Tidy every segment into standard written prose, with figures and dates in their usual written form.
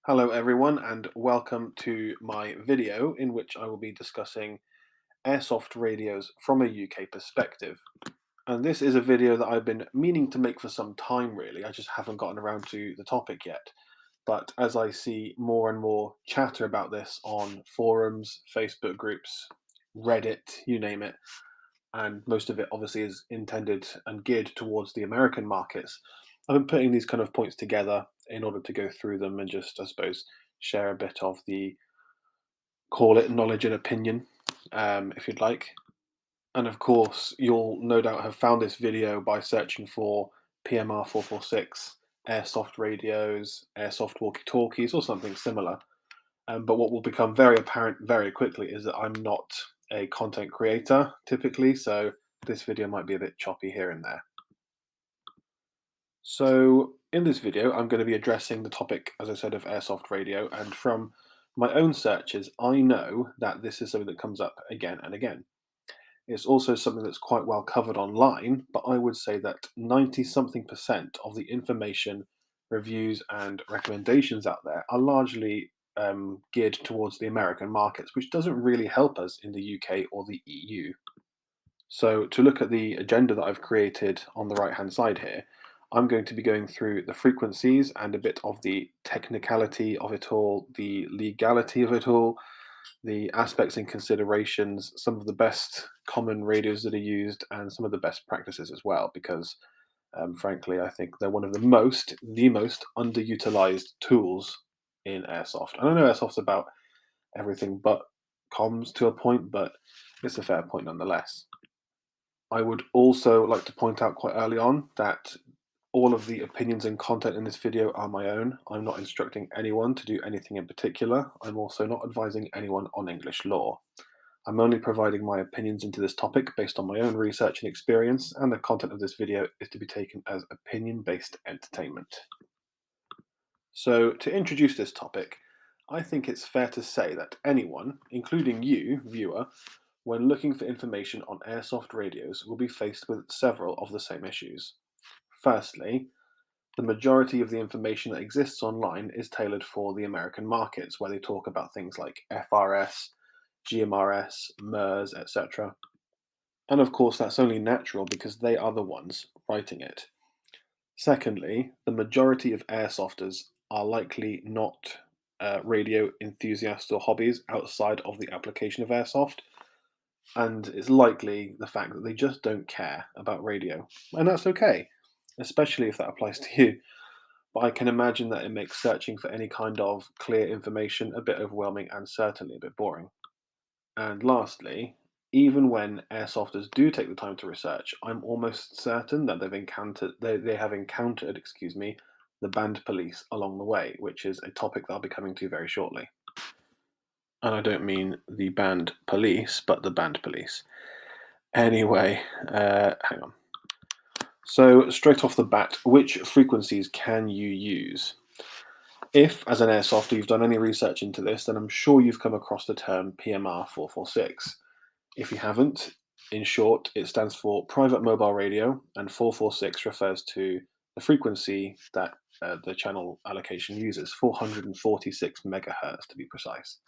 Hello everyone and welcome to my video in which I will be discussing airsoft radios from a UK perspective. And this is a video that I've been meaning to make for some time really, I just haven't gotten around to the topic yet. But as I see more and more chatter about this on forums, Facebook groups, Reddit, you name it, and most of it obviously is intended and geared towards the American markets. I've been putting these kind of points together in order to go through them and just, I suppose, share a bit of the call it knowledge and opinion, if you'd like. And of course, you'll no doubt have found this video by searching for PMR446, airsoft radios, airsoft walkie-talkies, or something similar. But what will become very apparent very quickly is that I'm not a content creator typically, so this video might be a bit choppy here and there. So in this video, I'm going to be addressing the topic, as I said, of airsoft radio, and from my own searches, I know that this is something that comes up again and again. It's also something that's quite well covered online, but I would say that 90 something percent of the information, reviews, and recommendations out there are largely geared towards the American markets, which doesn't really help us in the UK or the EU. So, to look at the agenda that I've created on the right hand side here, I'm going to be going through the frequencies and a bit of the technicality of it all, the legality of it all, the aspects and considerations, some of the best common radios that are used, and some of the best practices as well, because frankly, I think they're one of the most underutilized tools in airsoft. And I know airsoft's about everything but comms to a point, but it's a fair point nonetheless. I would also like to point out quite early on that all of the opinions and content in this video are my own. I'm not instructing anyone to do anything in particular. I'm also not advising anyone on English law. I'm only providing my opinions into this topic based on my own research and experience, and the content of this video is to be taken as opinion-based entertainment. So, to introduce this topic, I think it's fair to say that anyone, including you, viewer, when looking for information on airsoft radios, will be faced with several of the same issues. Firstly, the majority of the information that exists online is tailored for the American markets, where they talk about things like FRS, GMRS, MERS, etc. And of course, that's only natural because they are the ones writing it. Secondly, the majority of airsofters are likely not radio enthusiasts or hobbies outside of the application of airsoft, and it's likely the fact that they just don't care about radio. And that's okay, especially if that applies to you. But I can imagine that it makes searching for any kind of clear information a bit overwhelming and certainly a bit boring. And lastly, even when airsofters do take the time to research, I'm almost certain that they have encountered, the band police along the way, which is a topic that I'll be coming to very shortly. And I don't mean the band police, but the band police. Anyway, hang on. So straight off the bat, which frequencies can you use? If, as an airsofter, you've done any research into this, then I'm sure you've come across the term PMR446. If you haven't, in short, it stands for Private Mobile Radio, and 446 refers to the frequency that the channel allocation uses, 446 megahertz to be precise.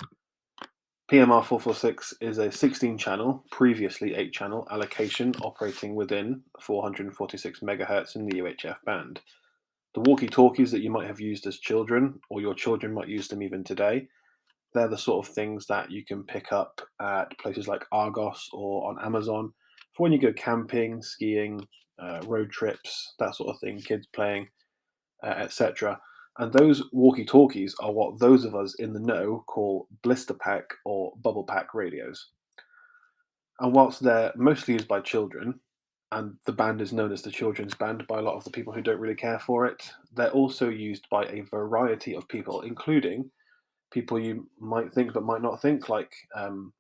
PMR446 is a 16-channel, previously 8-channel allocation operating within 446 megahertz in the UHF band. The walkie-talkies that you might have used as children, or your children might use them even today, they're the sort of things that you can pick up at places like Argos or on Amazon for when you go camping, skiing, road trips, that sort of thing, kids playing, etc. And those walkie-talkies are what those of us in the know call blister pack or bubble pack radios. And whilst they're mostly used by children, and the band is known as the children's band by a lot of the people who don't really care for it, they're also used by a variety of people, including people you might think but might not think, like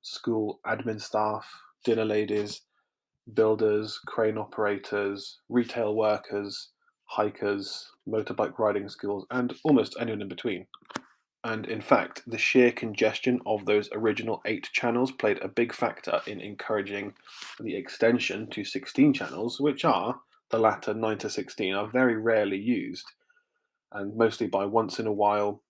school admin staff, dinner ladies, builders, crane operators, retail workers, hikers, motorbike riding schools, and almost anyone in between. And in fact, the sheer congestion of those original 8 channels played a big factor in encouraging the extension to 16 channels, which are, the latter 9 to 16, are very rarely used, and mostly by once in a while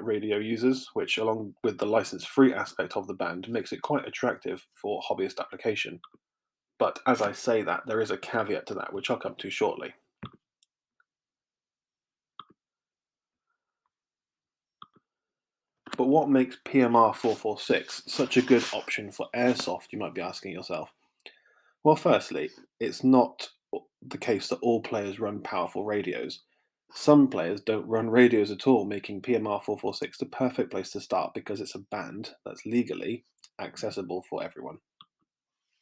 radio users, which, along with the license-free aspect of the band, makes it quite attractive for hobbyist application. But as I say that, there is a caveat to that, which I'll come to shortly. But what makes PMR446 such a good option for airsoft, you might be asking yourself? Well, firstly, it's not the case that all players run powerful radios. Some players don't run radios at all, making PMR446 the perfect place to start because it's a band that's legally accessible for everyone.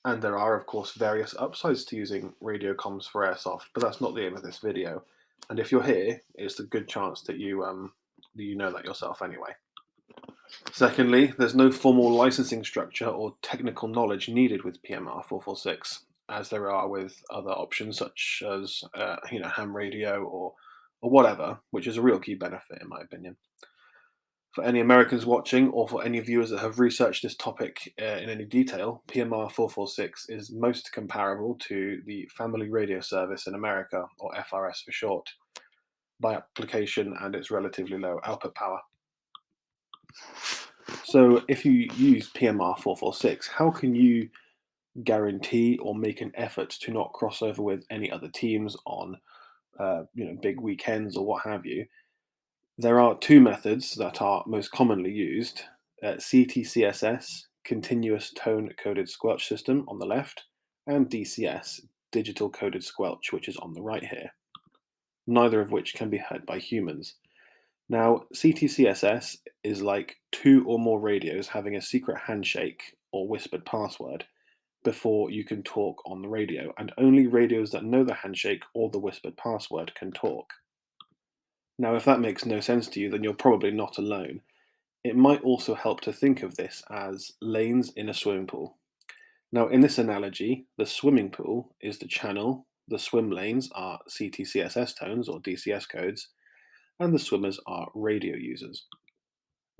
And there are, of course, various upsides to using radio comms for airsoft, but that's not the aim of this video. And if you're here, it's a good chance that you know that yourself anyway. Secondly, there's no formal licensing structure or technical knowledge needed with PMR446, as there are with other options such as ham radio or whatever, which is a real key benefit in my opinion. For any Americans watching, or for any viewers that have researched this topic in any detail, PMR446 is most comparable to the Family Radio Service in America, or FRS for short, by application and its relatively low output power. So if you use PMR446, how can you guarantee or make an effort to not cross over with any other teams on big weekends or what have you? There are two methods that are most commonly used: CTCSS, Continuous Tone Coded Squelch System, on the left, and DCS, Digital Coded Squelch, which is on the right here, neither of which can be heard by humans. Now, CTCSS is like two or more radios having a secret handshake or whispered password before you can talk on the radio, and only radios that know the handshake or the whispered password can talk. Now, if that makes no sense to you, then you're probably not alone. It might also help to think of this as lanes in a swimming pool. Now, in this analogy, the swimming pool is the channel, the swim lanes are CTCSS tones or DCS codes, and the swimmers are radio users.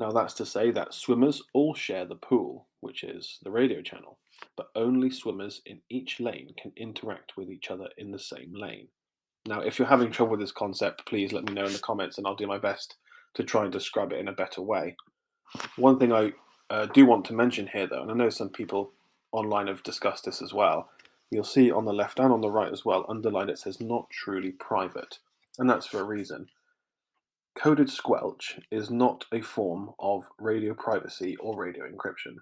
Now, that's to say that swimmers all share the pool, which is the radio channel, but only swimmers in each lane can interact with each other in the same lane. Now, if you're having trouble with this concept, please let me know in the comments and I'll do my best to try and describe it in a better way. One thing I do want to mention here, though, and I know some people online have discussed this as well, you'll see on the left and on the right as well, underlined it says not truly private, and that's for a reason. Coded squelch is not a form of radio privacy or radio encryption.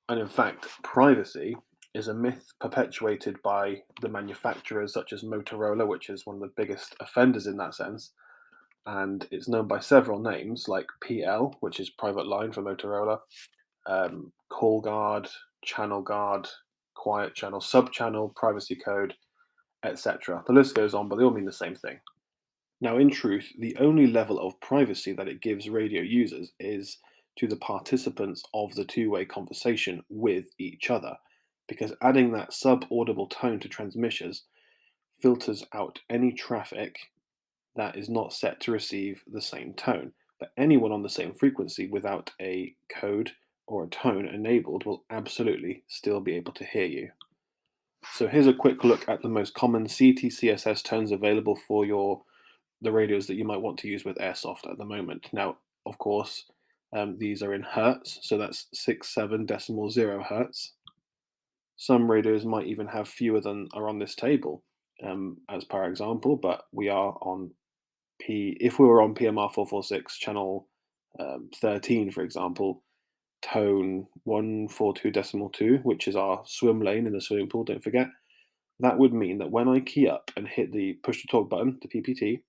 And in fact, privacy is a myth perpetuated by the manufacturers such as Motorola, which is one of the biggest offenders in that sense. And it's known by several names like PL, which is private line for Motorola, call guard, channel guard, quiet channel, sub channel, privacy code, etc. The list goes on, but they all mean the same thing. Now, in truth, the only level of privacy that it gives radio users is to the participants of the two-way conversation with each other, because adding that sub-audible tone to transmissions filters out any traffic that is not set to receive the same tone. But anyone on the same frequency without a code or a tone enabled will absolutely still be able to hear you. So here's a quick look at the most common CTCSS tones available for the radios that you might want to use with airsoft at the moment. Now, of course, these are in hertz, so that's 67.0 hertz. Some radios might even have fewer than are on this table, as per example, but we are on if we were on PMR446 channel 13, for example, tone 142.2, which is our swim lane in the swimming pool, don't forget, that would mean that when I key up and hit the push to talk button, the PPT,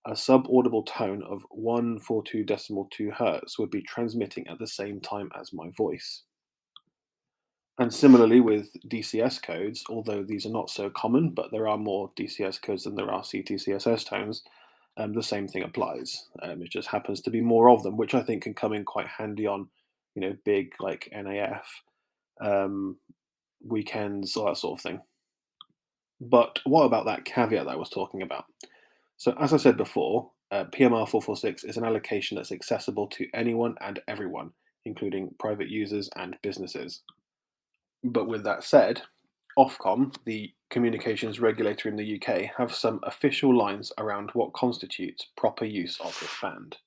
a sub-audible tone of 142.2 hertz would be transmitting at the same time as my voice. And similarly with DCS codes, although these are not so common, but there are more DCS codes than there are CTCSS tones, the same thing applies. It just happens to be more of them, which I think can come in quite handy on, big like NAF, weekends, all that sort of thing. But what about that caveat that I was talking about? So as I said before, PMR446 is an allocation that's accessible to anyone and everyone, including private users and businesses. But with that said, Ofcom, the communications regulator in the UK, have some official lines around what constitutes proper use of this band.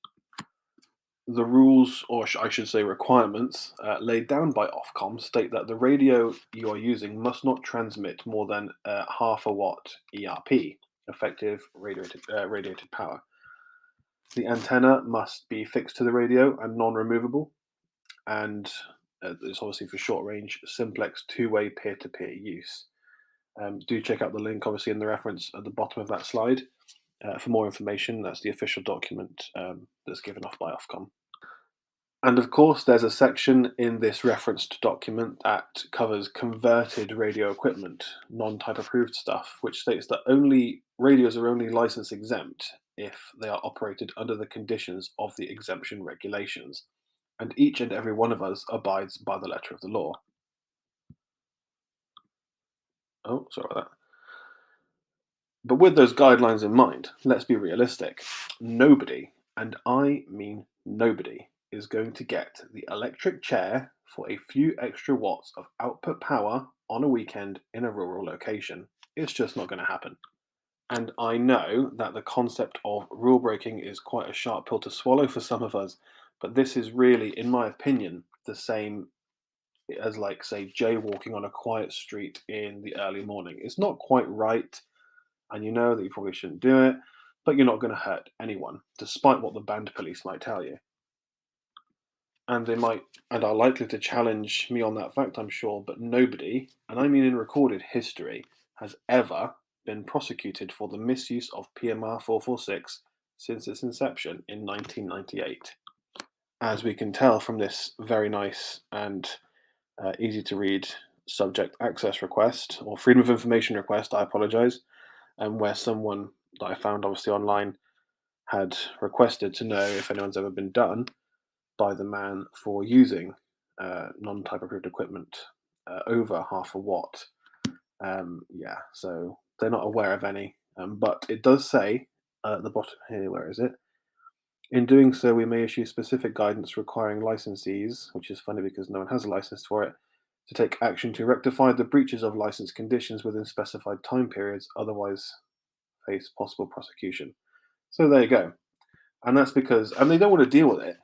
The rules, or I should say requirements, laid down by Ofcom state that the radio you are using must not transmit more than half a watt ERP, effective radiated power. The antenna must be fixed to the radio and non-removable, and it's obviously for short range, simplex two-way peer-to-peer use. Do check out the link, obviously, in the reference at the bottom of that slide for more information. That's the official document that's given off by Ofcom. And of course, there's a section in this referenced document that covers converted radio equipment, non-type approved stuff, which states that only radios are only license exempt if they are operated under the conditions of the exemption regulations. And each and every one of us abides by the letter of the law. Oh, sorry about that. But with those guidelines in mind, let's be realistic. Nobody, and I mean nobody, is going to get the electric chair for a few extra watts of output power on a weekend in a rural location. It's just not going to happen. And I know that the concept of rule breaking is quite a sharp pill to swallow for some of us, but this is really, in my opinion, the same as, like, say, jaywalking on a quiet street in the early morning. It's not quite right, and you know that you probably shouldn't do it, but you're not going to hurt anyone, despite what the band police might tell you. And they might and are likely to challenge me on that fact, I'm sure, but nobody, and I mean in recorded history, has ever been prosecuted for the misuse of PMR446 since its inception in 1998. As we can tell from this very nice and easy to read subject access request, or freedom of information request, I apologize, and where someone that I found obviously online had requested to know if anyone's ever been done by the man for using non-type approved equipment over half a watt. Yeah, so they're not aware of any, but it does say at the bottom here, where is it? In doing so, we may issue specific guidance requiring licensees, which is funny because no one has a license for it, to take action to rectify the breaches of license conditions within specified time periods, otherwise face possible prosecution. So there you go. And that's because, and they don't want to deal with it,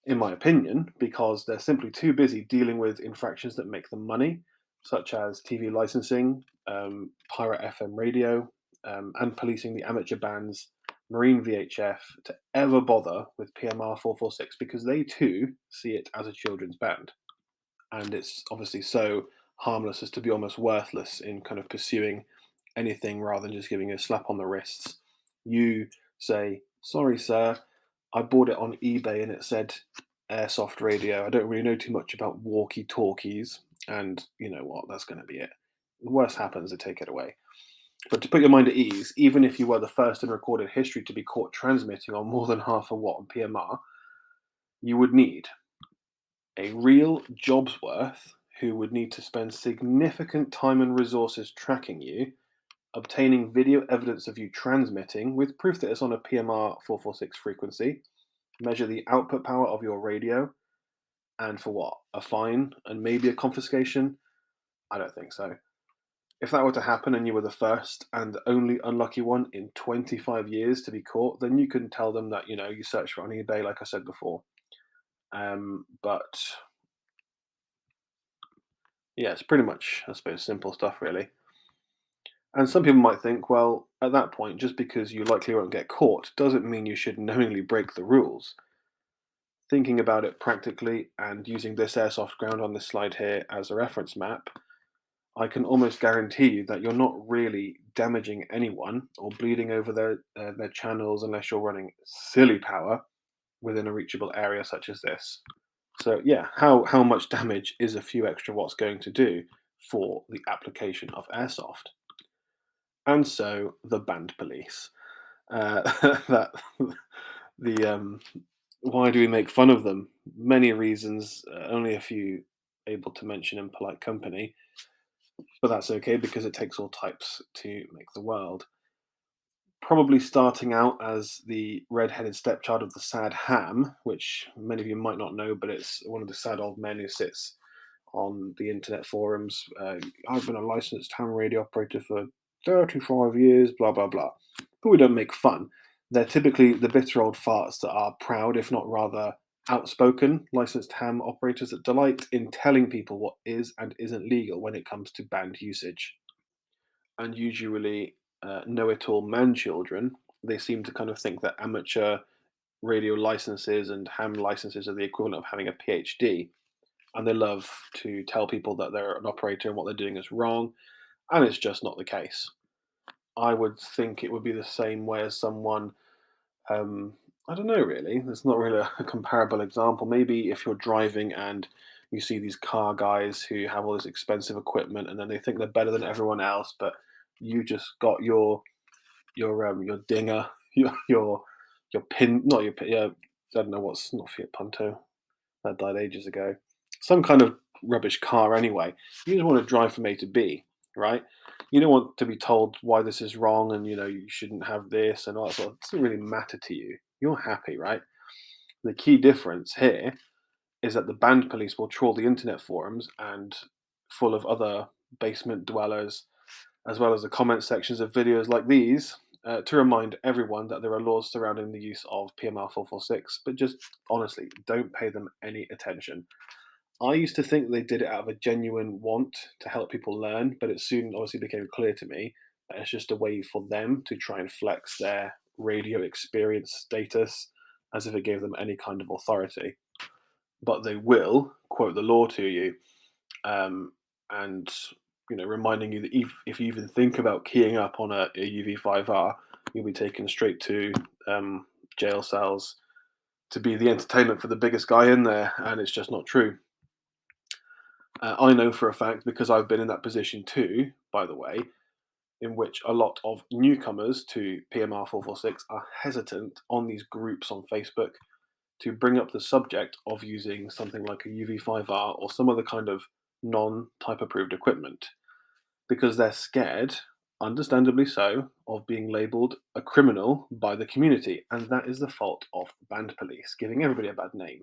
in my opinion, because they're simply too busy dealing with infractions that make them money, such as TV licensing, pirate FM radio, and policing the amateur bands, Marine VHF, to ever bother with PMR 446, because they too see it as a children's band. And it's obviously so harmless as to be almost worthless in kind of pursuing anything rather than just giving a slap on the wrists. You say, sorry, sir, I bought it on eBay and it said Airsoft radio. I don't really know too much about walkie talkies. And you know what? That's going to be it. The worst happens, they take it away. But to put your mind at ease, even if you were the first in recorded history to be caught transmitting on more than half a watt on PMR, you would need a real job's worth who would need to spend significant time and resources tracking you, obtaining video evidence of you transmitting with proof that it's on a PMR 446 frequency, measure the output power of your radio, and for what? A fine and maybe a confiscation? I don't think so. If that were to happen and you were the first and only unlucky one in 25 years to be caught, then you can tell them that, you searched for it on eBay, like I said before. But yeah, it's pretty much, I suppose, simple stuff, really. And some people might think, well, at that point, just because you likely won't get caught doesn't mean you should knowingly break the rules. Thinking about it practically and using this airsoft ground on this slide here as a reference map, I can almost guarantee you that you're not really damaging anyone or bleeding over their channels unless you're running silly power within a reachable area such as this. So yeah, how much damage is a few extra watts going to do for the application of airsoft? And so the band police. That the why do we make fun of them? Many reasons, only a few able to mention in polite company, but that's okay because it takes all types to make the world. Probably starting out as the red-headed stepchild of the sad ham, which many of you might not know, but it's one of the sad old men who sits on the internet forums. I've been a licensed ham radio operator for 35 years, blah, blah, blah. But we don't make fun. They're typically the bitter old farts that are proud, if not rather outspoken licensed ham operators that delight in telling people what is and isn't legal when it comes to band usage. And usually, know-it-all man children, they seem to kind of think that amateur radio licenses and ham licenses are the equivalent of having a PhD, and they love to tell people that they're an operator and what they're doing is wrong, and it's just not the case. I would think it would be the same way as someone, I don't know really. There's not really a comparable example. Maybe if you're driving and you see these car guys who have all this expensive equipment and then they think they're better than everyone else, but you just got your dinger, your pin, not your pin, yeah, I don't know what's not Fiat Punto. That died ages ago. Some kind of rubbish car anyway. You just want to drive from A to B, right? You don't want to be told why this is wrong and you shouldn't have this and all that sort of. It doesn't really matter to you. You're happy, right? The key difference here is that the band police will trawl the internet forums and full of other basement dwellers, as well as the comment sections of videos like these, to remind everyone that there are laws surrounding the use of PMR446, but just honestly, don't pay them any attention. I used to think they did it out of a genuine want to help people learn, but it soon obviously became clear to me that it's just a way for them to try and flex their radio experience status as if it gave them any kind of authority. But they will quote the law to you, and reminding you that if you even think about keying up on a UV-5R, you'll be taken straight to jail cells to be the entertainment for the biggest guy in there, and it's just not true. I know for a fact, because I've been in that position too, by the way, in which a lot of newcomers to PMR446 are hesitant on these groups on Facebook to bring up the subject of using something like a UV-5R or some other kind of non-type approved equipment because they're scared, understandably so, of being labelled a criminal by the community, and that is the fault of band police, giving everybody a bad name.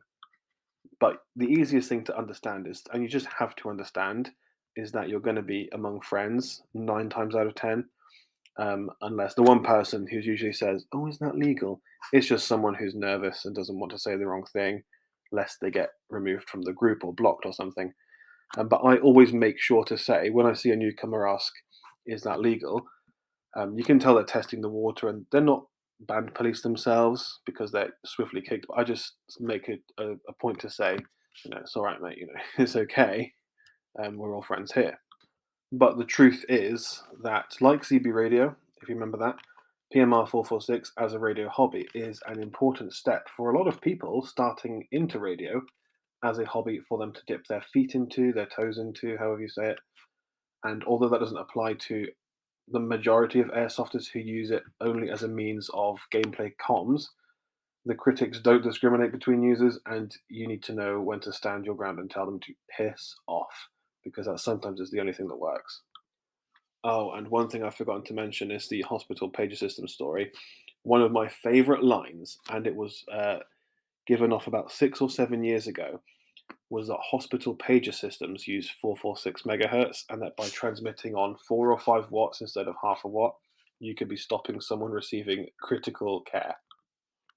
But the easiest thing to understand is, and you just have to understand, is that you're going to be among friends 9 times out of 10, unless the one person who usually says, "Oh, is that legal?" It's just someone who's nervous and doesn't want to say the wrong thing, lest they get removed from the group or blocked or something. But I always make sure to say when I see a newcomer ask, "Is that legal?" You can tell they're testing the water, and they're not band police themselves because they're swiftly kicked. But I just make it a point to say, it's all right, mate. It's okay. We're all friends here. But the truth is that, like CB radio, if you remember that, PMR446 as a radio hobby is an important step for a lot of people starting into radio as a hobby for them to dip their feet into, their toes into, however you say it. And although that doesn't apply to the majority of airsofters who use it only as a means of gameplay comms, the critics don't discriminate between users, and you need to know when to stand your ground and tell them to piss off, because that sometimes is the only thing that works. Oh, and one thing I've forgotten to mention is the hospital pager system story. One of my favorite lines, and it was given off about 6 or 7 years ago, was that hospital pager systems use 446 megahertz, and that by transmitting on 4 or 5 watts instead of half a watt, you could be stopping someone receiving critical care.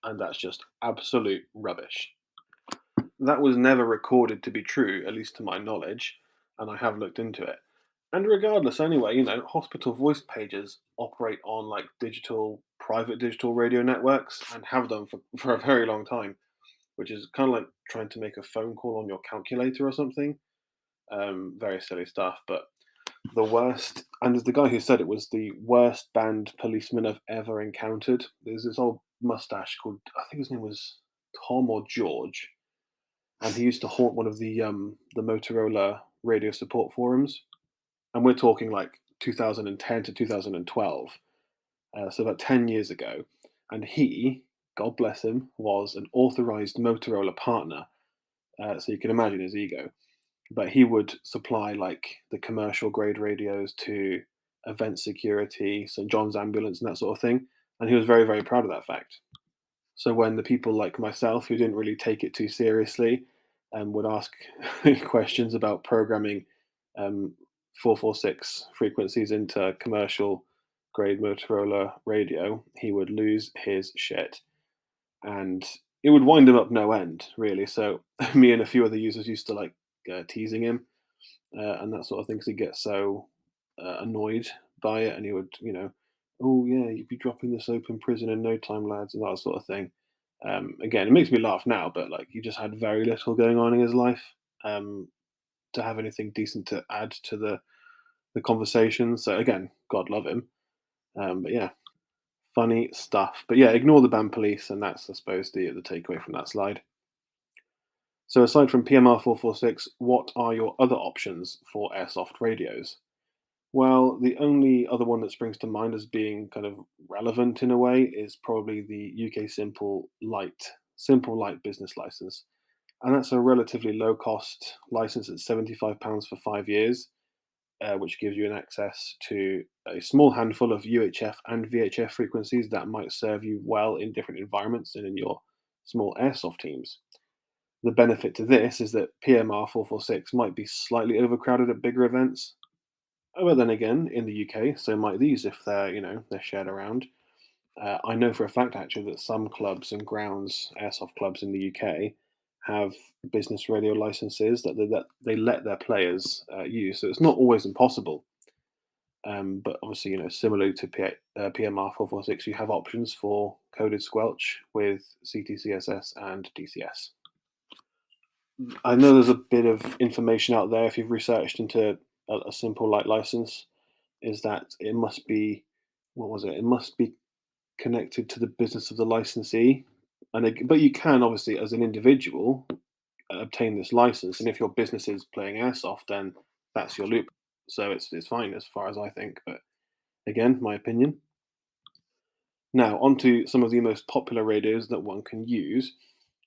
And that's just absolute rubbish. That was never recorded to be true, at least to my knowledge, and I have looked into it. And regardless, anyway, hospital voice pagers operate on like private digital radio networks and have done for a very long time, which is kind of like trying to make a phone call on your calculator or something. Very silly stuff, but the worst, and as the guy who said it was the worst band policeman I've ever encountered. There's this old mustache called, I think his name was Tom or George, and he used to haunt one of the Motorola radio support forums, and we're talking like 2010 to 2012, so about 10 years ago. And he, God bless him, was an authorized Motorola partner, so you can imagine his ego. But he would supply like the commercial grade radios to event security, St. John's Ambulance, and that sort of thing. And he was very, very proud of that fact. So when the people like myself who didn't really take it too seriously would ask questions about programming 446 frequencies into commercial grade Motorola radio, he would lose his shit. And it would wind him up no end, really. So me and a few other users used to like teasing him and that sort of thing, because he'd get so annoyed by it, and he would, oh yeah, you'd be dropping this open prison in no time, lads, and that sort of thing. Again, it makes me laugh now, but like he just had very little going on in his life um, to have anything decent to add to the conversation. So again, God love him. But yeah, funny stuff. But yeah, ignore the ban police, and that's, I suppose, the takeaway from that slide. So aside from PMR446, what are your other options for airsoft radios? Well, the only other one that springs to mind as being kind of relevant in a way is probably the UK Simple Light business license. And that's a relatively low cost license at £75 for 5 years, which gives you an access to a small handful of UHF and VHF frequencies that might serve you well in different environments and in your small airsoft teams. The benefit to this is that PMR 446 might be slightly overcrowded at bigger events. But then again, in the UK, so might these if they're shared around. I know for a fact actually that some clubs and grounds, airsoft clubs in the UK, have business radio licenses that they let their players use. So it's not always impossible. But obviously, similarly to PMR 446, you have options for coded squelch with CTCSS and DCS. I know there's a bit of information out there if you've researched into a simple light license, is that it must be, what was it? It must be connected to the business of the licensee, but you can obviously, as an individual, obtain this license, and if your business is playing airsoft, then that's your loop. So it's fine as far as I think. But again, my opinion. Now, on to some of the most popular radios that one can use.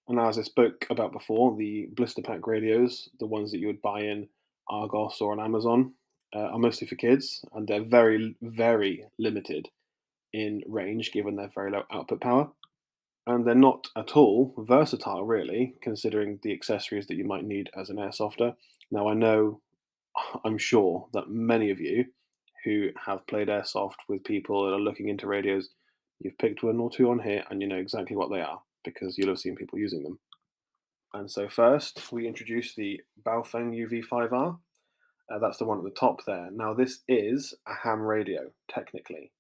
And as I spoke about before, the blister pack radios, the ones that you would buy in Argos or on Amazon, are mostly for kids, and they're very, very limited in range given their very low output power. And they're not at all versatile, really, considering the accessories that you might need as an airsofter. Now, I know, I'm sure that many of you who have played airsoft with people that are looking into radios, you've picked one or two on here and you know exactly what they are because you'll have seen people using them. And so first, we introduce the Baofeng UV-5R. That's the one at the top there. Now, this is a ham radio, technically,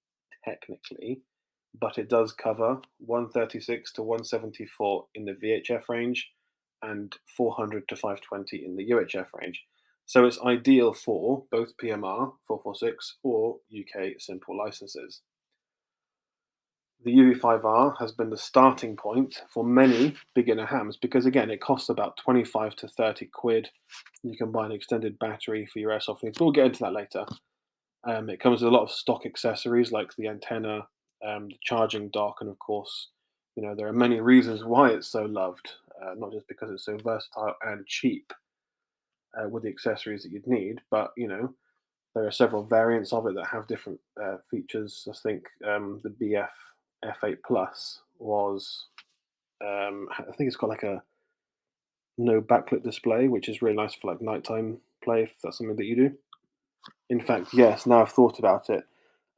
but it does cover 136 to 174 in the VHF range and 400 to 520 in the UHF range. So it's ideal for both PMR 446 or UK simple licenses. The UV-5R has been the starting point for many beginner hams because, again, it costs about 25 to 30 quid. You can buy an extended battery for your airsoft needs. We'll get into that later. It comes with a lot of stock accessories like the antenna, the charging dock, and of course, there are many reasons why it's so loved. Not just because it's so versatile and cheap with the accessories that you'd need, but there are several variants of it that have different features. I think the BF F8 Plus was, I think it's got like a no backlit display, which is really nice for like nighttime play if that's something that you do. In fact, yes, now I've thought about it,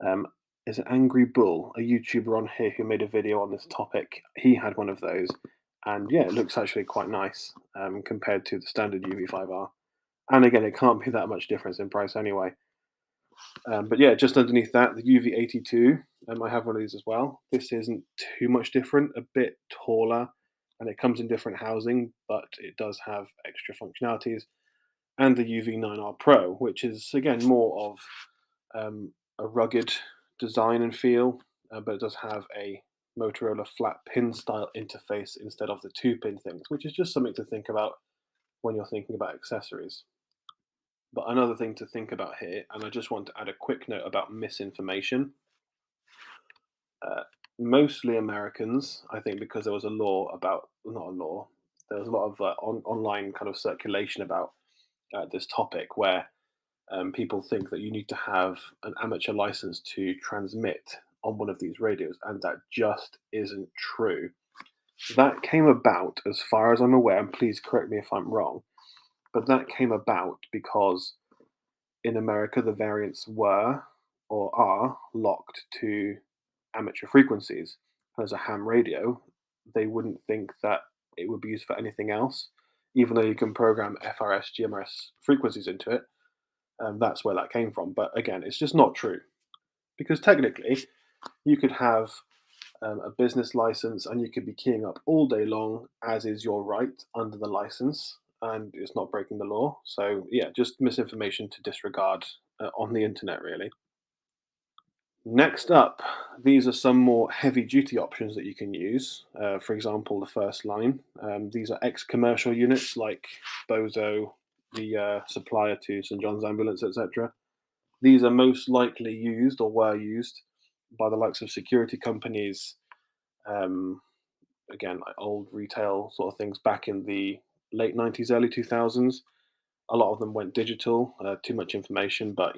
um, is it Angry Bull, a YouTuber on here who made a video on this topic? He had one of those, and yeah, it looks actually quite nice compared to the standard UV-5R. And again, it can't be that much difference in price anyway. But yeah, just underneath that, the UV-82, I have one of these as well. This isn't too much different, a bit taller, and it comes in different housing, but it does have extra functionalities. And the UV-9R Pro, which is again more of a rugged design and feel, but it does have a Motorola flat pin style interface instead of the 2-pin things, which is just something to think about when you're thinking about accessories. But another thing to think about here, and I just want to add a quick note about misinformation. Uh, Mostly Americans, I think, because there was a law about, not a law, there was a lot of online kind of circulation about this topic where people think that you need to have an amateur license to transmit on one of these radios, and that just isn't true. That came about, as far as I'm aware, and please correct me if I'm wrong, but that came about because in America the variants were or are locked to amateur frequencies. As a ham radio, they wouldn't think that it would be used for anything else, even though you can program FRS, GMRS frequencies into it. That's where that came from. But again, it's just not true because technically you could have a business license and you could be keying up all day long, as is your right under the license, and it's not breaking the law. So, yeah, just misinformation to disregard on the internet, really. Next up, these are some more heavy duty options that you can use. For example, the first line. These are ex commercial units like Bozo, the supplier to St John's Ambulance, etc. These are most likely used or were used by the likes of security companies, um, again, like old retail sort of things back in the late 90s, early 2000s. A lot of them went digital, too much information, but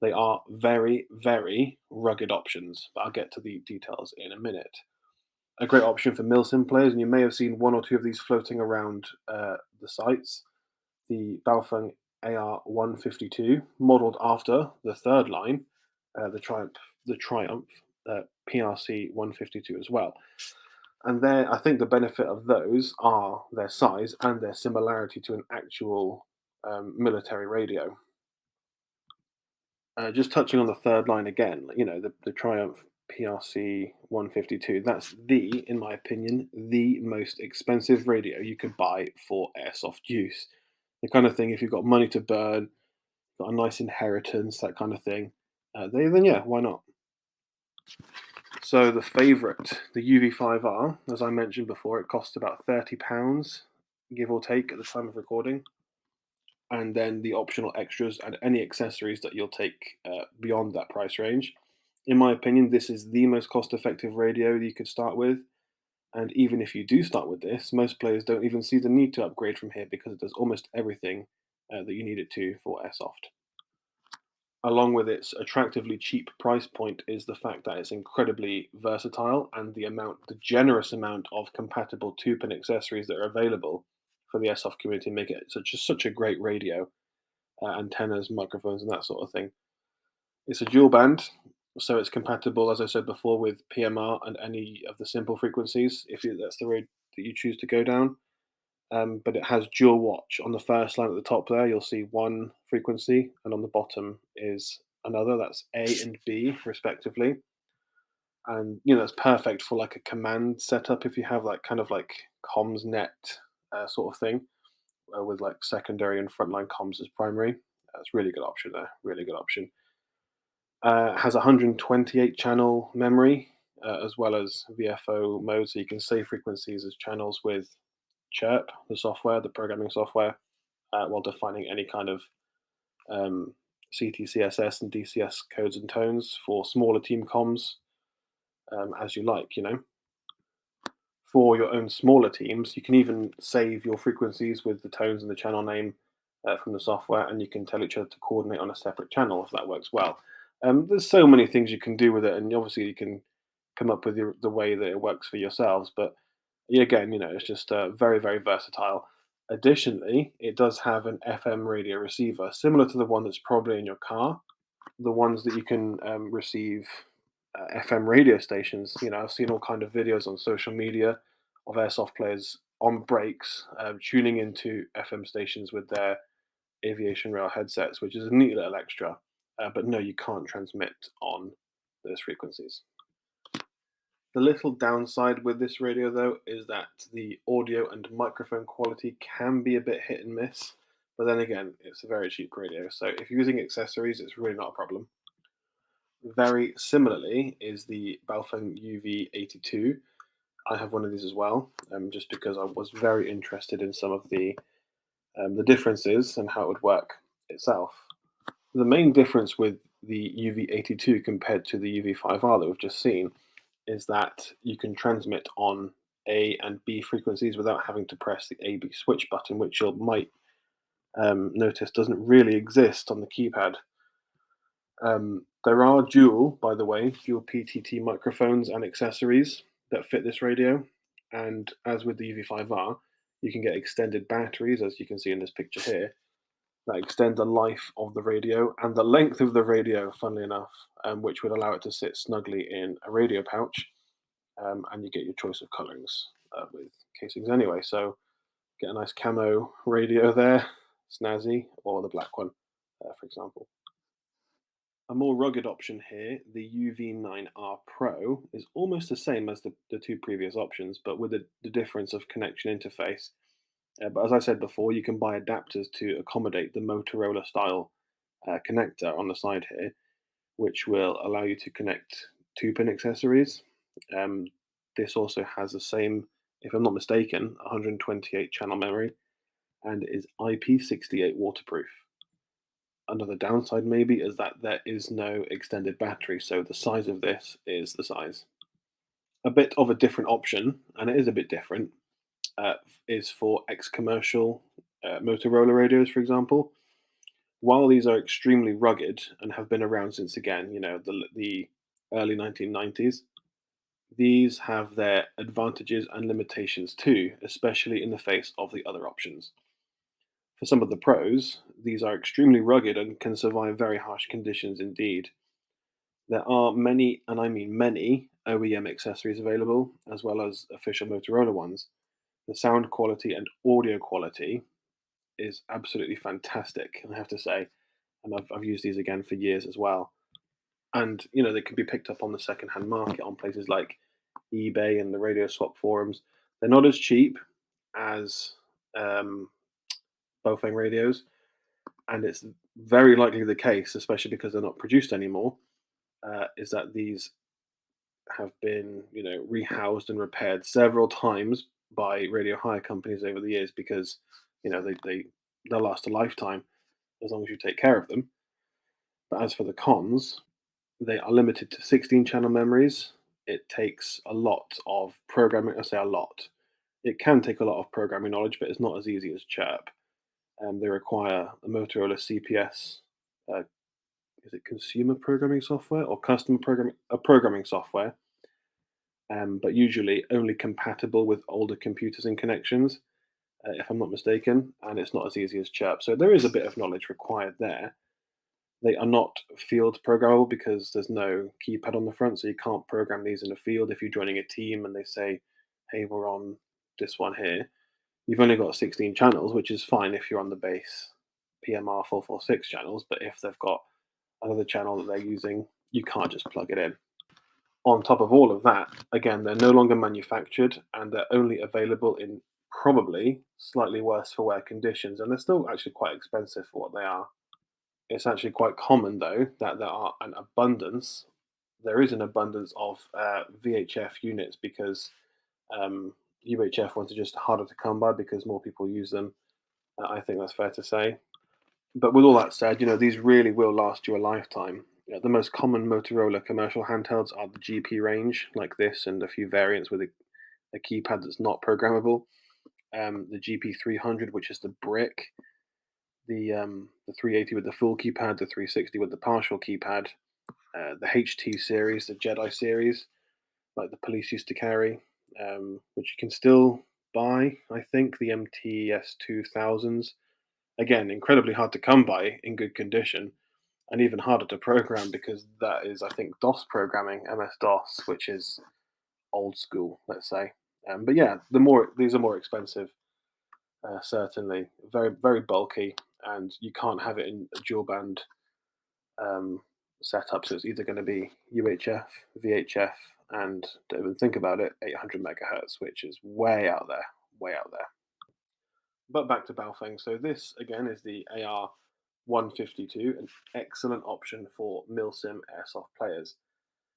they are very, very rugged options. But I'll get to the details in a minute. A great option for milsim players, and you may have seen one or two of these floating around the sites. The Baofeng AR152, modelled after the third line, the Triumph PRC 152 as well. And I think the benefit of those are their size and their similarity to an actual military radio. Just touching on the third line again, the Triumph PRC 152, that's in my opinion, the most expensive radio you could buy for airsoft use. The kind of thing, if you've got money to burn, got a nice inheritance, that kind of thing, then yeah, why not? So the favourite, the UV-5R, as I mentioned before, it costs about £30, give or take, at the time of recording. And then the optional extras and any accessories that you'll take beyond that price range. In my opinion, this is the most cost-effective radio that you could start with. And even if you do start with this, most players don't even see the need to upgrade from here because it does almost everything that you need it to for airsoft. Along with its attractively cheap price point is the fact that it's incredibly versatile, and the generous amount of compatible two-pin accessories that are available for the airsoft community make it such a great radio. Antennas, microphones, and that sort of thing. It's a dual band, so it's compatible, as I said before, with PMR and any of the simple frequencies, if that's the road that you choose to go down. But it has dual watch. On the first line at the top there, you'll see one frequency, and on the bottom is another. That's A and B, respectively. And it's perfect for like a command setup if you have like kind of like comms net sort of thing with like secondary and frontline comms as primary. That's really good option there. Really good option. Has 128 channel memory as well as VFO mode, so you can save frequencies as channels with Chirp, the software, the programming software, while defining any kind of CTCSS and DCS codes and tones for smaller team comms as you like. For your own smaller teams, you can even save your frequencies with the tones and the channel name from the software, and you can tell each other to coordinate on a separate channel if that works well. There's so many things you can do with it, and obviously you can come up with the way that it works for yourselves. But yeah, again, it's just very, very versatile. Additionally, it does have an FM radio receiver, similar to the one that's probably in your car. The ones that you can receive FM radio stations. I've seen all kind of videos on social media of airsoft players on breaks tuning into FM stations with their aviation rail headsets, which is a neat little extra. But no, you can't transmit on those frequencies. The little downside with this radio, though, is that the audio and microphone quality can be a bit hit and miss. But then again, it's a very cheap radio, so if you're using accessories, it's really not a problem. Very similarly is the Baofeng UV-82. I have one of these as well, just because I was very interested in some of the differences and how it would work itself. The main difference with the UV-82 compared to the UV-5R that we've just seen is that you can transmit on A and B frequencies without having to press the A-B switch button, which you might notice doesn't really exist on the keypad. There are dual PTT microphones and accessories that fit this radio, and as with the UV-5R, you can get extended batteries, as you can see in this picture here, that extend the life of the radio and the length of the radio, funnily enough, which would allow it to sit snugly in a radio pouch. and you get your choice of colorings with casings anyway. So get a nice camo radio there, snazzy, or the black one, for example. A more rugged option here, the UV-9R Pro, is almost the same as the two previous options, but with the difference of connection interface. But as I said before, you can buy adapters to accommodate the Motorola style connector on the side here, which will allow you to connect 2-pin accessories. Um, this also has the same, if I'm not mistaken, 128 channel memory and is IP68 waterproof. Another downside maybe is that there is no extended battery, so the size of this is the size. A bit of a different option, and it is a bit different, uh, is for ex-commercial Motorola radios, for example. While these are extremely rugged and have been around since again, the early 1990s, these have their advantages and limitations too, especially in the face of the other options. For some of the pros, these are extremely rugged and can survive very harsh conditions indeed. There are many, and I mean many, OEM accessories available, as well as official Motorola ones. The sound quality and audio quality is absolutely fantastic, I have to say. And I've used these again for years as well. And, they can be picked up on the secondhand market on places like eBay and the radio swap forums. They're not as cheap as um, Baofeng radios, and it's very likely the case, especially because they're not produced anymore, is that these have been, rehoused and repaired several times by radio hire companies over the years because, they'll last a lifetime as long as you take care of them. But as for the cons, they are limited to 16 channel memories. It takes a lot of programming. I say a lot. It can take a lot of programming knowledge, but it's not as easy as chirp. They require a Motorola CPS. Uh, is it consumer programming software or custom programming software? But usually only compatible with older computers and connections, if I'm not mistaken. And it's not as easy as chirp. So there is a bit of knowledge required there. They are not field programmable because there's no keypad on the front, so you can't program these in a field. If you're joining a team and they say, "Hey, we're on this one here," you've only got 16 channels, which is fine if you're on the base PMR446 channels. But if they've got another channel that they're using, you can't just plug it in. On top of all of that, again, they're no longer manufactured and they're only available in probably slightly worse for wear conditions, and they're still actually quite expensive for what they are. It's actually quite common, though, that there is an abundance of VHF units because UHF ones are just harder to come by because more people use them. I think that's fair to say. But with all that said, these really will last you a lifetime. The most common Motorola commercial handhelds are the GP range, like this, and a few variants with a keypad that's not programmable. The GP300, which is the brick, the 380 with the full keypad, the 360 with the partial keypad, the HT series, the Jedi series, like the police used to carry, which you can still buy. I think the MTS 2000s, again, incredibly hard to come by in good condition, and even harder to program because that is, I think, DOS programming, MS DOS, which is old school, let's say. But yeah, these are more expensive. Certainly, very very bulky, and you can't have it in a dual band um, setup. So it's either going to be UHF, VHF, and don't even think about it, 800 megahertz, which is way out there, way out there. But back to Baofeng. So this again is the AR152, an excellent option for milsim airsoft players.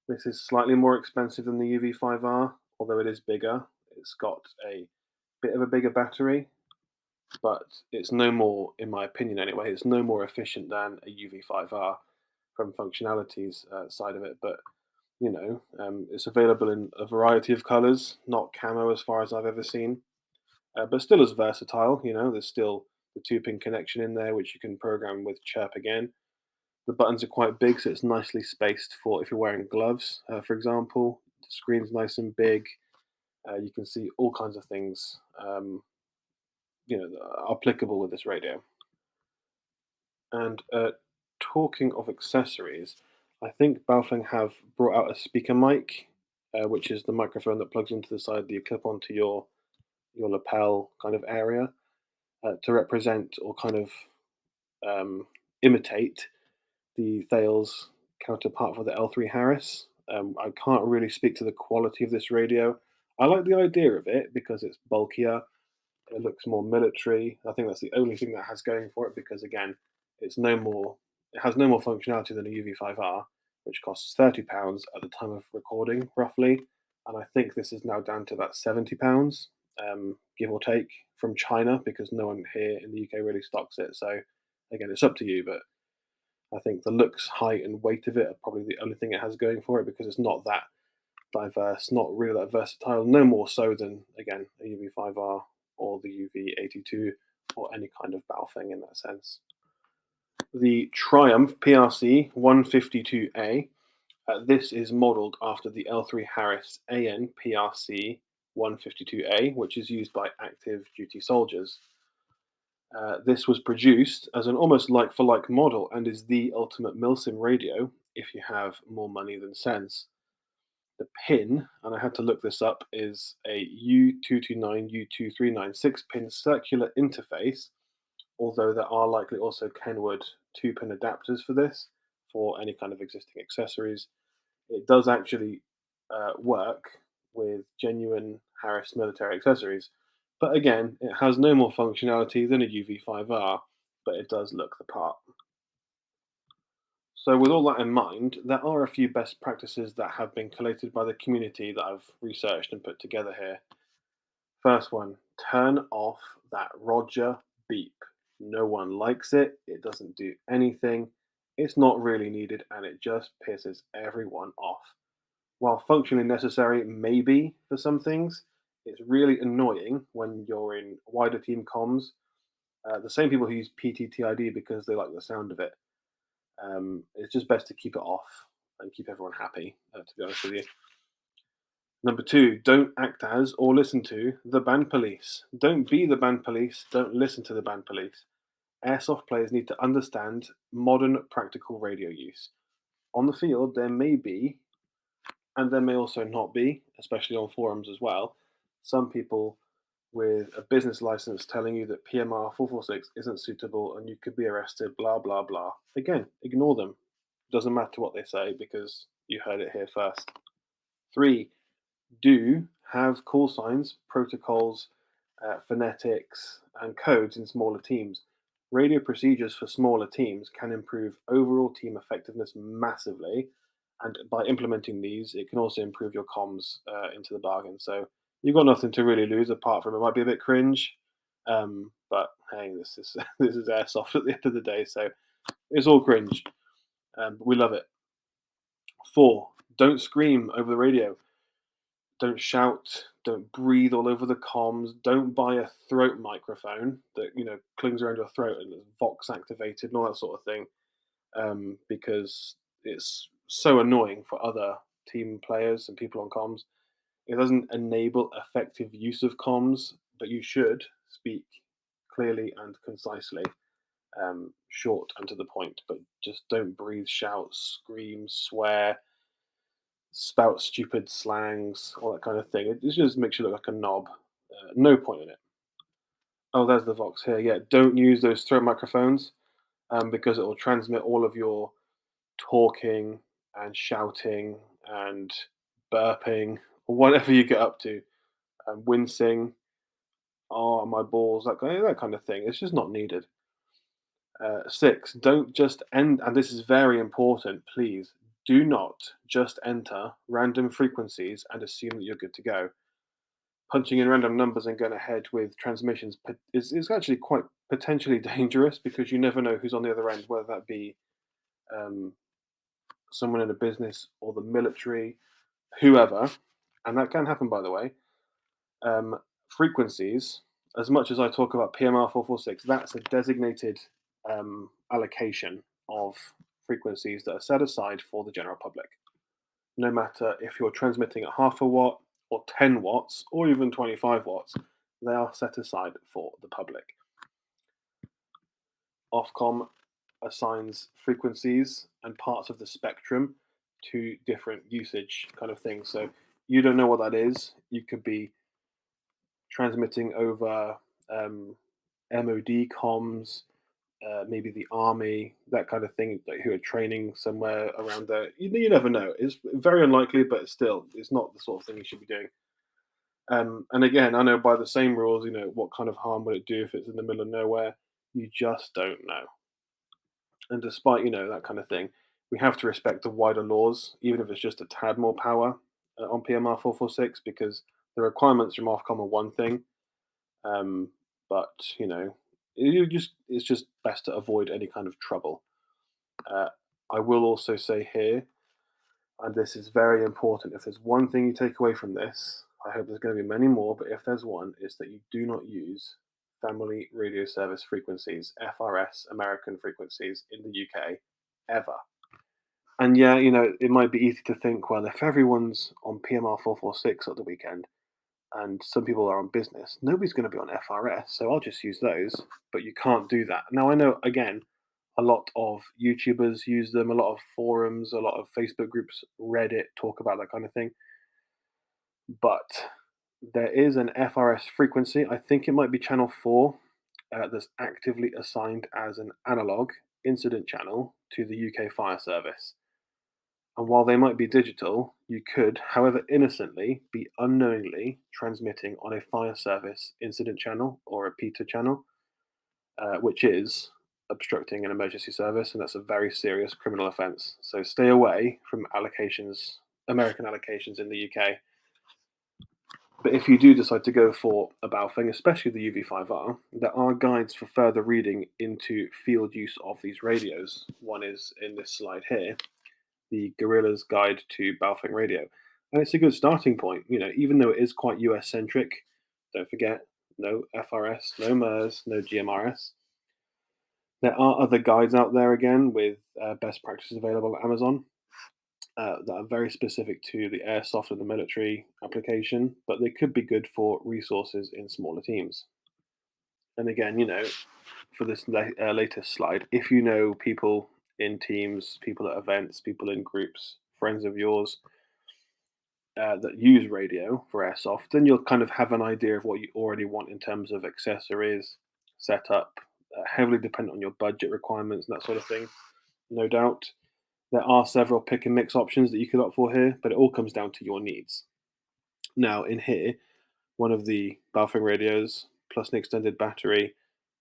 This is slightly more expensive than the UV-5R, although it is bigger. It's got a bit of a bigger battery, but it's no more, in my opinion anyway, it's no more efficient than a UV-5R from functionalities side of it. But it's available in a variety of colors, not camo as far as I've ever seen, but still as versatile. There's still the 2-pin connection in there, which you can program with chirp again. The buttons are quite big, so it's nicely spaced for if you're wearing gloves, for example. The screen's nice and big. You can see all kinds of things, that are applicable with this radio. And talking of accessories, I think Baofeng have brought out a speaker mic which is the microphone that plugs into the side that you clip onto your lapel kind of area, to represent or kind of imitate the Thales counterpart for the L3 Harris. I can't really speak to the quality of this radio. I like the idea of it because it's bulkier, it looks more military. I think that's the only thing that has going for it because again, it's no more. It has no more functionality than a UV-5R, which costs £30 at the time of recording, roughly. And I think this is now down to about £70, give or take, from China because no one here in the UK really stocks it. So again, it's up to you, but I think the looks, height, and weight of it are probably the only thing it has going for it because it's not that diverse, not really that versatile, no more so than, again, a UV-5R or the UV-82 or any kind of Baofeng in that sense. The Triumph PRC 152A, this is modelled after the L3 Harris AN PRC 152A, which is used by active duty soldiers. This was produced as an almost like-for-like model and is the ultimate milsim radio if you have more money than sense. The pin, and I had to look this up, is a U229 U2396 pin circular interface, although there are likely also Kenwood 2-pin adapters for this, for any kind of existing accessories. It does actually work with genuine Harris military accessories, but again, it has no more functionality than a UV-5R, but it does look the part. So, with all that in mind, there are a few best practices that have been collated by the community that I've researched and put together here. First one, turn off that Roger beep. No one likes it, it doesn't do anything, it's not really needed, and it just pisses everyone off. While functionally necessary, maybe for some things, it's really annoying when you're in wider team comms. The same people who use PTTID because they like the sound of it. It's just best to keep it off and keep everyone happy, to be honest with you. Number two, don't act as or listen to the band police. Don't be the band police, don't listen to the band police. Airsoft players need to understand modern practical radio use. On the field, there may be, and there may also not be, especially on forums as well, some people with a business license telling you that PMR446 isn't suitable and you could be arrested, blah, blah, blah. Again, ignore them. Doesn't matter what they say because you heard it here first. Three, do have call signs, protocols, phonetics, and codes in smaller teams. Radio procedures for smaller teams can improve overall team effectiveness massively, and by implementing these, it can also improve your comms into the bargain. So you've got nothing to really lose apart from it might be a bit cringe, but hey, this is this is airsoft at the end of the day, so it's all cringe, but we love it. Four, don't scream over the radio. Don't shout, don't breathe all over the comms, don't buy a throat microphone that clings around your throat and is Vox activated and all that sort of thing, because it's so annoying for other team players and people on comms. It doesn't enable effective use of comms, but you should speak clearly and concisely, short and to the point, but just don't breathe, shout, scream, swear, spout stupid slangs, all that kind of thing. It just makes you look like a knob. No point in it. Oh, there's the Vox here. Yeah, don't use those throat microphones because it will transmit all of your talking and shouting and burping or whatever you get up to, wincing. Oh, my balls, that kind of thing. It's just not needed. Six, don't just end, and this is very important, please, do not just enter random frequencies and assume that you're good to go. Punching in random numbers and going ahead with transmissions is actually quite potentially dangerous because you never know who's on the other end, whether that be um, someone in a business or the military, whoever, and that can happen, by the way. Frequencies, as much as I talk about PMR446, that's a designated allocation of frequencies that are set aside for the general public. No matter if you're transmitting at half a watt or 10 watts or even 25 watts, they are set aside for the public. Ofcom assigns frequencies and parts of the spectrum to different usage kind of things. So you don't know what that is. You could be transmitting over MOD comms, maybe the army, that kind of thing, like, who are training somewhere around there. You never know. It's very unlikely, but still, it's not the sort of thing you should be doing. And again, I know by the same rules, what kind of harm would it do if it's in the middle of nowhere? You just don't know. And despite, that kind of thing, we have to respect the wider laws, even if it's just a tad more power on PMR446, because the requirements from Ofcom are one thing, um, but it's just best to avoid any kind of trouble. Uh, I will also say here, and this is very important, if there's one thing you take away from this, I hope there's going to be many more, but if there's one, it's that you do not use Family Radio Service frequencies, FRS American frequencies in the UK ever. And yeah, it might be easy to think, well, if everyone's on PMR 446 at the weekend and some people are on business, nobody's going to be on FRS, so I'll just use those. But you can't do that. Now, I know, again, a lot of YouTubers use them, a lot of forums, a lot of Facebook groups, Reddit talk about that kind of thing. But there is an FRS frequency, I think it might be channel 4, that's actively assigned as an analog incident channel to the UK Fire Service. And while they might be digital, you could, however innocently, be unknowingly transmitting on a fire service incident channel or a PETA channel, which is obstructing an emergency service, and that's a very serious criminal offence. So stay away from allocations, American allocations in the UK. But if you do decide to go for a Baofeng, especially the UV-5R, there are guides for further reading into field use of these radios. One is in this slide here, the Guerrilla's Guide to Baofeng Radio. And it's a good starting point, even though it is quite US centric. Don't forget, no FRS, no MERS, no GMRS. There are other guides out there again with best practices available at Amazon that are very specific to the airsoft and the military application, but they could be good for resources in smaller teams. And again, for this latest slide, if you know people in teams, people at events, people in groups, friends of yours that use radio for airsoft, then you'll kind of have an idea of what you already want in terms of accessories, setup, heavily dependent on your budget requirements and that sort of thing. No doubt. There are several pick and mix options that you could opt for here, but it all comes down to your needs. Now, in here, one of the Baofeng radios, plus an extended battery,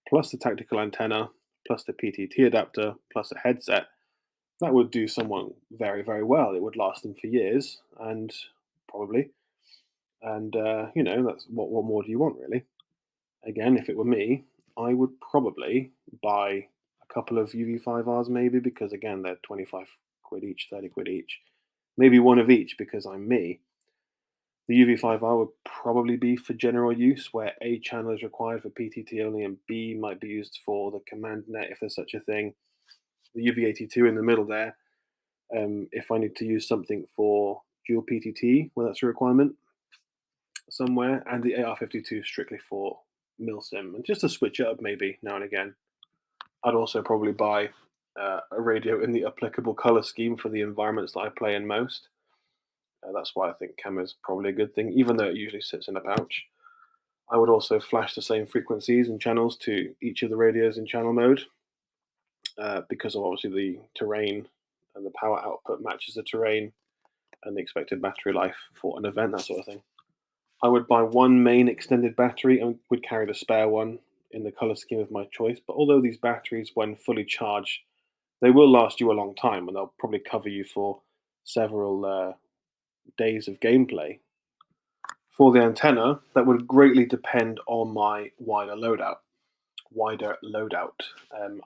plus the tactical antenna, plus the PTT adapter, plus a headset, that would do someone very, very well. It would last them for years, and probably. And, that's what more do you want, really? Again, if it were me, I would probably buy a couple of UV-5Rs maybe, because again, they're 25 quid each, 30 quid each. Maybe one of each because I'm me. The UV-5R would probably be for general use, where A channel is required for PTT only and B might be used for the command net if there's such a thing. The UV-82 in the middle there, if I need to use something for dual PTT, well, that's a requirement somewhere, and the AR-52 strictly for milsim, and just to switch it up maybe now and again. I'd also probably buy a radio in the applicable color scheme for the environments that I play in most. That's why I think camera's probably a good thing, even though it usually sits in a pouch. I would also flash the same frequencies and channels to each of the radios in channel mode, because of obviously the terrain and the power output matches the terrain and the expected battery life for an event, that sort of thing. I would buy one main extended battery and would carry the spare one in the color scheme of my choice. But although these batteries, when fully charged, they will last you a long time and they'll probably cover you for several days of gameplay. For the antenna, that would greatly depend on my wider loadout.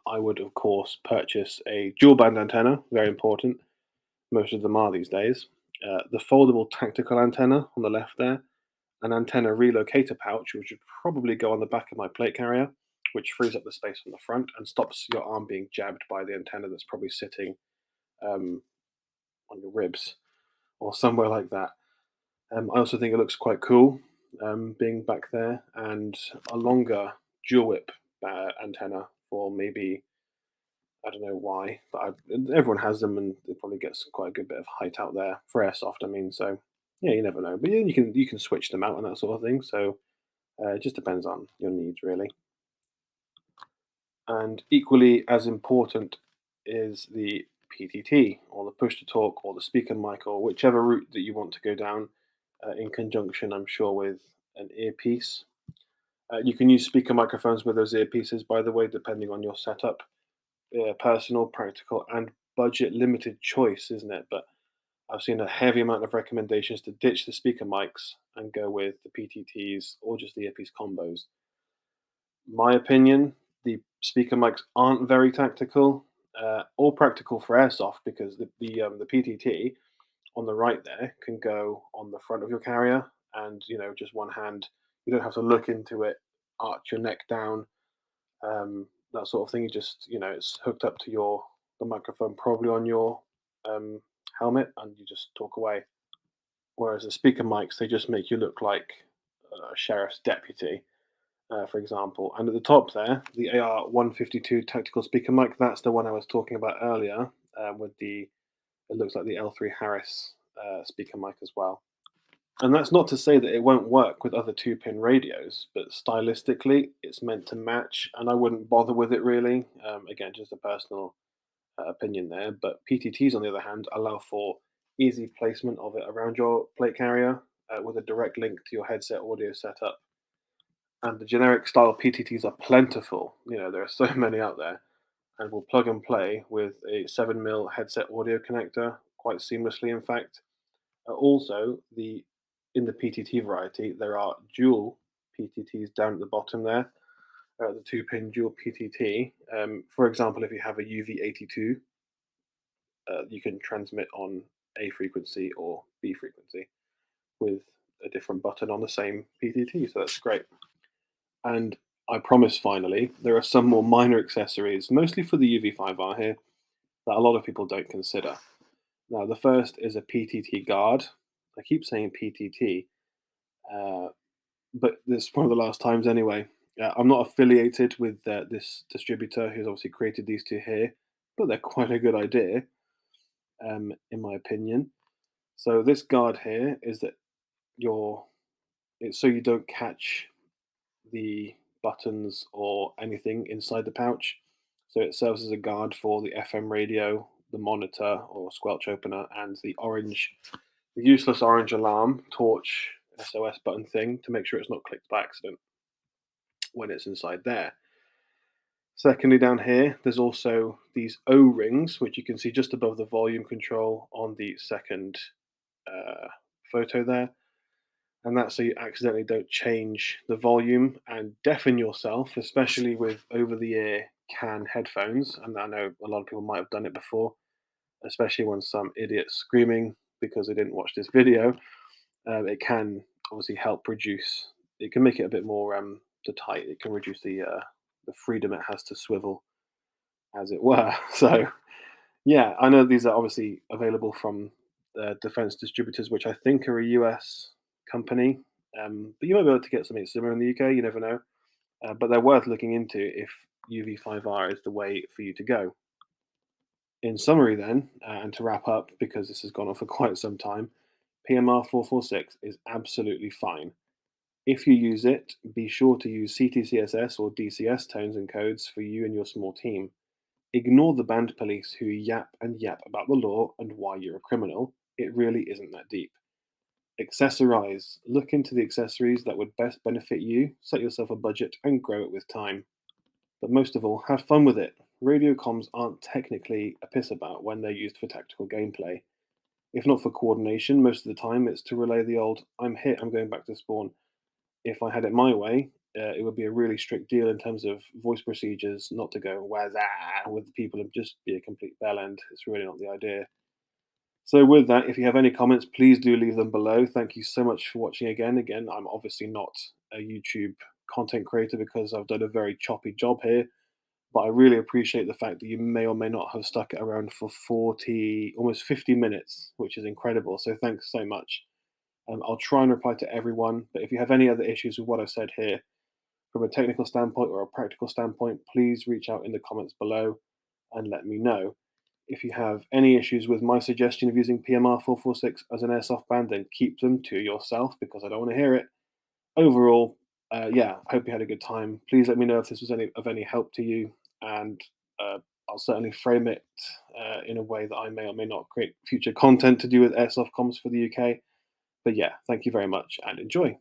I would, of course, purchase a dual band antenna, very important. Most of them are these days. The foldable tactical antenna on the left there, an antenna relocator pouch, which would probably go on the back of my plate carrier, which frees up the space on the front and stops your arm being jabbed by the antenna that's probably sitting on your ribs or somewhere like that. I also think it looks quite cool being back there, and a longer dual whip antenna for maybe, I don't know why, but everyone has them and it probably gets quite a good bit of height out there for airsoft. I mean, so Yeah, you never know. But yeah, you can switch them out and that sort of thing. So it just depends on your needs, really. And equally as important is the PTT or the push to talk or the speaker mic or whichever route that you want to go down in conjunction, I'm sure, with an earpiece. You can use speaker microphones with those earpieces, by the way, depending on your setup. Personal, practical, and budget limited choice, isn't it? But I've seen a heavy amount of recommendations to ditch the speaker mics and go with the PTTs or just the earpiece combos. My opinion, the speaker mics aren't very tactical or practical for airsoft because the PTT on the right there can go on the front of your carrier, and just one hand. You don't have to look into it, arch your neck down, that sort of thing. You just it's hooked up to your the microphone probably on your um, helmet, and you just talk away. Whereas the speaker mics, they just make you look like a sheriff's deputy, for example. And at the top there, the AR-152 tactical speaker mic, that's the one I was talking about earlier, with it looks like the L3 Harris speaker mic as well. And that's not to say that it won't work with other two-pin radios, but stylistically, it's meant to match, and I wouldn't bother with it really. Again, just a personal opinion there. But PTTs, on the other hand, allow for easy placement of it around your plate carrier with a direct link to your headset audio setup. And the generic style PTTs are plentiful. There are so many out there, and will plug and play with a 7mm headset audio connector quite seamlessly. In fact, also the in the PTT variety, there are dual PTTs down at the bottom there. The two-pin dual PTT. For example, if you have a UV-82, you can transmit on A frequency or B frequency with a different button on the same PTT. So that's great. And I promise, finally, there are some more minor accessories, mostly for the UV-5R here, that a lot of people don't consider. Now, the first is a PTT guard. I keep saying PTT, uh, but this is one of the last times anyway. I'm not affiliated with this distributor who's obviously created these two here, but they're quite a good idea, in my opinion. So this guard here is that your it's so you don't catch the buttons or anything inside the pouch. So it serves as a guard for the FM radio, the monitor or squelch opener, and the useless orange alarm, torch, SOS button thing to make sure it's not clicked by accident when it's inside there. Secondly, down here, there's also these O rings, which you can see just above the volume control on the second uh, photo there. And that's so you accidentally don't change the volume and deafen yourself, especially with over the ear CAN headphones. And I know a lot of people might have done it before, especially when some idiot's screaming because they didn't watch this video. It can obviously help reduce, it can make it a bit more to tight. It can reduce the freedom it has to swivel, as it were. So, yeah, I know these are obviously available from defense distributors, which I think are a US company. But you might be able to get something similar in the UK. You never know. But they're worth looking into if UV-5R is the way for you to go. In summary, then, and to wrap up, because this has gone on for quite some time, PMR446 is absolutely fine. If you use it, be sure to use CTCSS or DCS tones and codes for you and your small team. Ignore the band police who yap and yap about the law and why you're a criminal. It really isn't that deep. Accessorize. Look into the accessories that would best benefit you, set yourself a budget, and grow it with time. But most of all, have fun with it. Radio comms aren't technically a piss about when they're used for tactical gameplay. If not for coordination, most of the time it's to relay the old, I'm hit, I'm going back to spawn. If I had it my way, it would be a really strict deal in terms of voice procedures, not to go where's that with people and just be a complete bell end. It's really not the idea. So with that, if you have any comments, please do leave them below. Thank you so much for watching again. Again, I'm obviously not a YouTube content creator because I've done a very choppy job here, but I really appreciate the fact that you may or may not have stuck it around for 40, almost 50 minutes, which is incredible. So thanks so much. I'll try and reply to everyone, but if you have any other issues with what I've said here, from a technical standpoint or a practical standpoint, please reach out in the comments below and let me know. If you have any issues with my suggestion of using PMR446 as an airsoft band, then keep them to yourself because I don't want to hear it. Overall, yeah, I hope you had a good time. Please let me know if this was of any help to you, and I'll certainly frame it in a way that I may or may not create future content to do with airsoft comms for the UK. But yeah, thank you very much and enjoy.